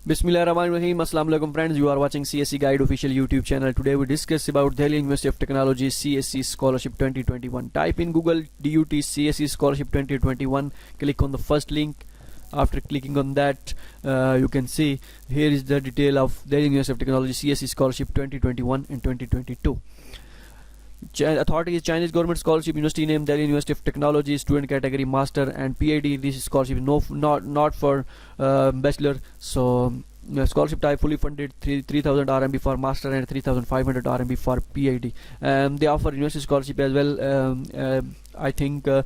Bismillahirrahmanirrahim. Assalamu alaikum friends. You are watching CSC Guide official YouTube channel. Today we discuss about Dalian University of Technology CSC Scholarship 2021. Type in Google DUT CSC Scholarship 2021. Click on the first link. After clicking on that, you can see here is the detail of Dalian University of Technology CSC Scholarship 2021 and 2022. Authority is Chinese Government Scholarship. University name Dalian University of Technology. Student category Master and PhD. This scholarship is not for Bachelor. So scholarship type fully funded, 3,000 RMB for Master and 3,500 RMB for PhD. They offer university scholarship as well. I think the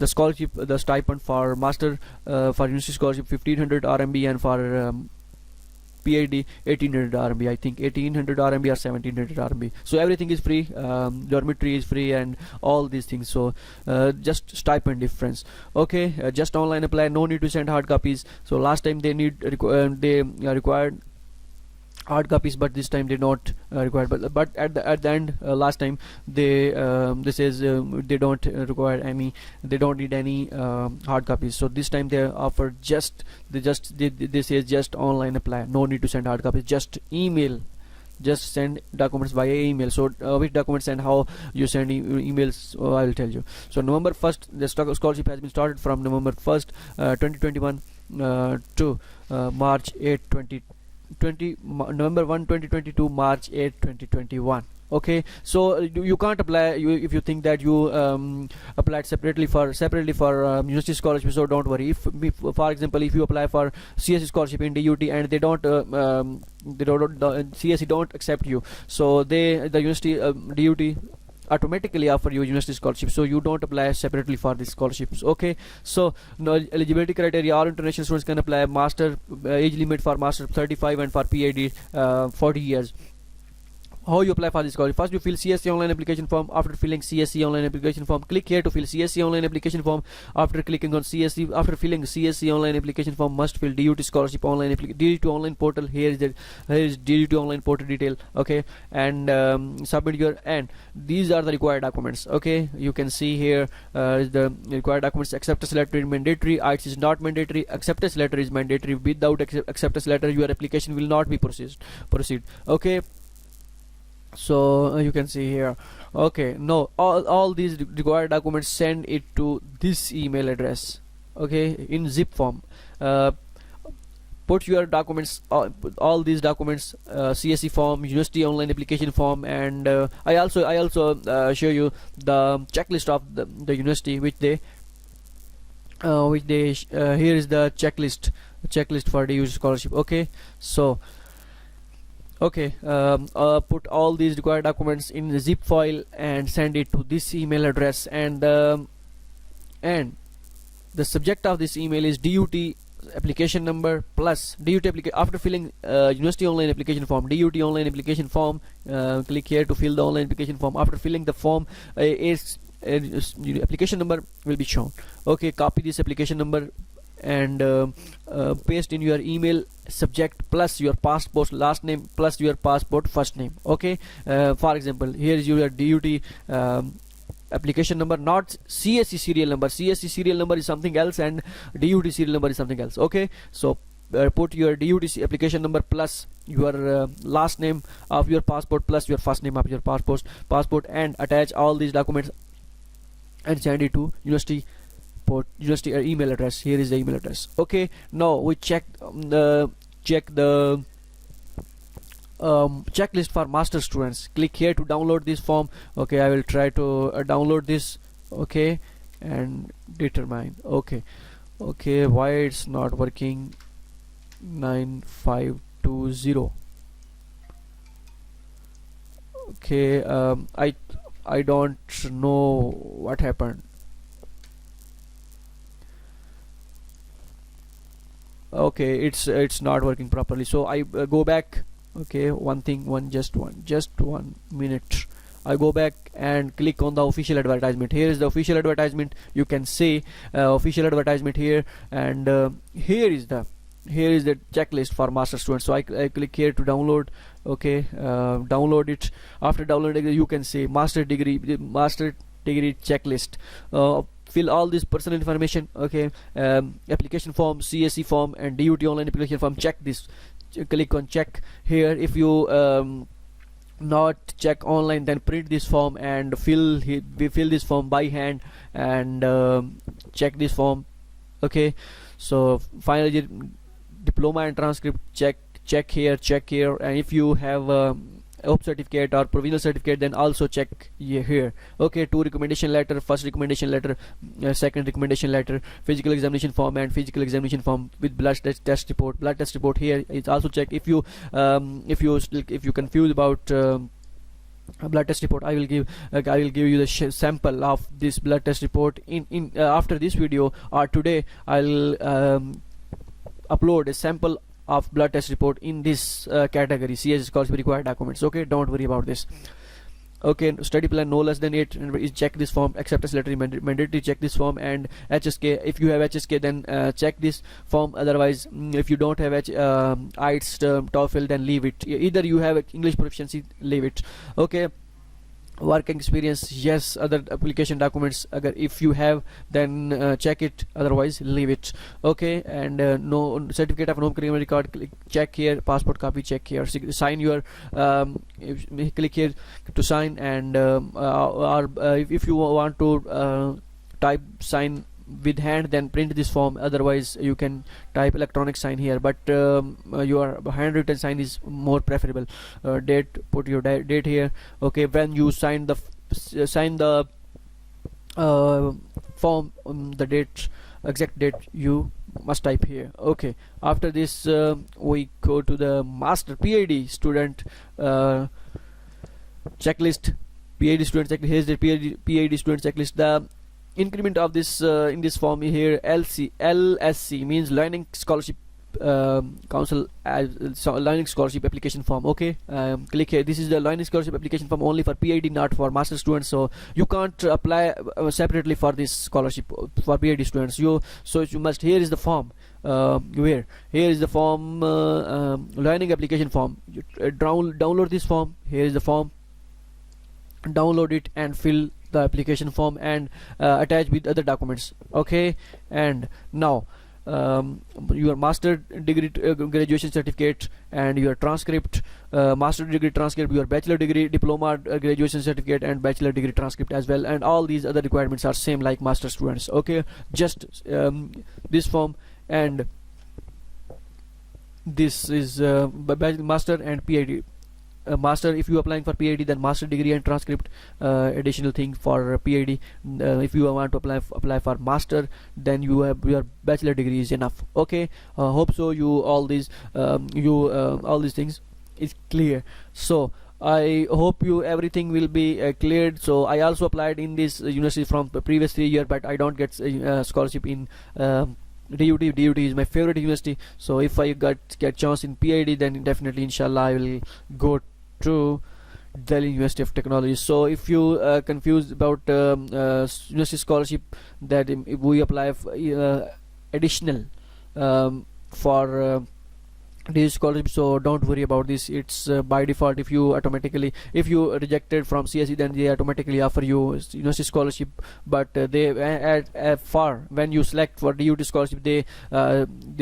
scholarship, the stipend for Master for university scholarship 1,500 RMB and for PhD 1800 RMB. I think 1800 RMB or 1700 RMB. So everything is free, dormitory is free and all these things. So just stipend difference. Okay, just online apply, no need to send hard copies. So last time they required hard copies, but this time they not required. But at the end, last time they says they don't require any, they don't need any hard copies. So this time they offer they say just online apply, no need to send hard copies, just email, just send documents via email. So which documents and how you send emails, I will tell you. So November 1st, the scholarship has been started from November 1st 2021 to March 8 November 1 2022 March 8 2021. Okay, so you can't apply if you think that you applied separately for university scholarship. So don't worry. If for example, if you apply for CSC scholarship in DUT and they don't CSC don't accept you, so the university DUT automatically offer you university scholarship, so you don't apply separately for these scholarships. Okay, so eligibility criteria: all international students can apply. Master age limit for master 35 and for PhD 40 years. How you apply for this scholarship? First, you fill CSC online application form. After filling CSC online application form, click here to fill CSC online application form. After clicking on CSC, after filling CSC online application form, must fill DUT scholarship online DUT online portal. Here is DUT online portal detail. Okay, and submit your, and these are the required documents. Okay, you can see here is the required documents. Acceptance letter is mandatory. IELTS is not mandatory. Acceptance letter is mandatory. Without acceptance letter, your application will not be proceed. Okay. So you can see here. Okay, no, all these required documents, send it to this email address. Okay, in zip form. Put your documents, all these documents, CSC form, university online application form, and I also show you the checklist of the university which they here is the checklist for the user scholarship. Okay, so okay, put all these required documents in the zip file and send it to this email address, and the subject of this email is DUT application number plus DUT after filling university online application form, DUT online application form, click here to fill the online application form. After filling the form, application number will be shown. Okay, copy this application number and paste in your email subject plus your passport last name plus your passport first name. Okay, for example, here is your DUT application number, not CSC serial number. CSC serial number is something else and DUT serial number is something else. Okay, so put your DUT application number plus your last name of your passport plus your first name of your passport, and attach all these documents and send it to university email address. Here is the email address. Okay, now we check the checklist for master students. Click here to download this form. Okay, I will try to download this. Okay, and determine. Okay, why it's not working? 9520. Okay, I don't know what happened. Okay, it's not working properly, so I go back. Okay, just one minute. I go back and click on the official advertisement. Here is the official advertisement. You can see official advertisement here, and here is the checklist for master students. So I click here to download. Okay, download it. After downloading, you can see master degree checklist. fill all this personal information. Okay, application form, CSC form, and DUT online application form. Check this. Click on check here. If you not check online, then print this form and we fill this form by hand and check this form. Okay, so finally diploma and transcript, check here, and if you have OP certificate or provisional certificate, then also check here. Okay, 2 recommendation letter, first recommendation letter, second recommendation letter, physical examination form and physical examination form with blood test report here is also check. If you confused about a blood test report, I will give you the sample of this blood test report in after this video, or today I'll upload a sample of blood test report in this category, CSC scholarship required documents. Okay, don't worry about this. Okay, study plan no less than 8 and check this form. Acceptance letter mandatory, check this form. And HSK, if you have HSK, then check this form. Otherwise, if you don't have IELTS, TOEFL, then leave it. Either you have English proficiency, leave it. Okay, working experience, yes. Other application documents, if you have, then check it, otherwise leave it. Okay, and no certificate of non-criminal record, check here. Passport copy, check here. Sign your click here to sign, and if you want to type sign with hand, then print this form. Otherwise you can type electronic sign here, but your handwritten sign is more preferable. Date, put your date here. Okay, when you sign the form, the date, exact date you must type here. Okay, after this we go to the master PhD student checklist. PhD student checklist. Here's the PhD student checklist. The increment of this in this form here, LSC means Learning Scholarship Council Learning Scholarship application form. Okay, click here. This is the Learning Scholarship application form only for PhD, not for master students. So you can't apply separately for this scholarship for PhD students. You must. Here is the form. Here is the form, learning application form. You download this form. Here is the form. Download it and fill the application form and attach with other documents. Okay, and now your master degree graduation certificate and your transcript, master degree transcript, your bachelor degree diploma graduation certificate and bachelor degree transcript as well, and all these other requirements are same like master students. Okay, just this form, and this is master and PhD. Master, if you are applying for PhD, then master degree and transcript, additional thing for PhD. If you want to apply for master, then you have your bachelor degree is enough. Okay, hope so you all these things is clear. So I hope you everything will be cleared. So I also applied in this university from previous 3 years, but I don't get scholarship in DUT. DUT is my favorite university. So if I get chance in PhD, then definitely inshallah I will go to Dalian University of Technology. So if you confused about university scholarship, that if we apply additional for this scholarship, so don't worry about this. It's by default. If you rejected from CSE, then they automatically offer you university scholarship, but they add for when you select for DUT scholarship, they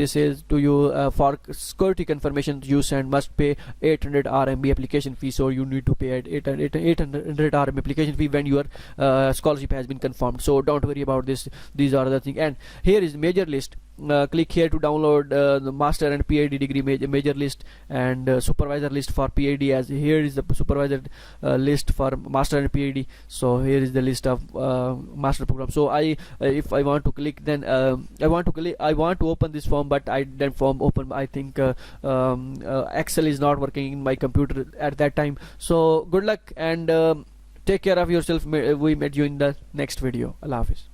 says to you for security confirmation you send must pay 800 RMB application fee. So you need to pay 800 RMB application fee when your scholarship has been confirmed. So don't worry about this. These are the things. And here is major list. Click here to download the master and PhD degree major list and supervisor list for PhD. As here is the supervisor list for master and PhD. So here is the list of master program. So if I want to click, then I want to open this form, but form open. I think Excel is not working in my computer at that time. So good luck and take care of yourself. We met you in the next video. Allah Hafiz.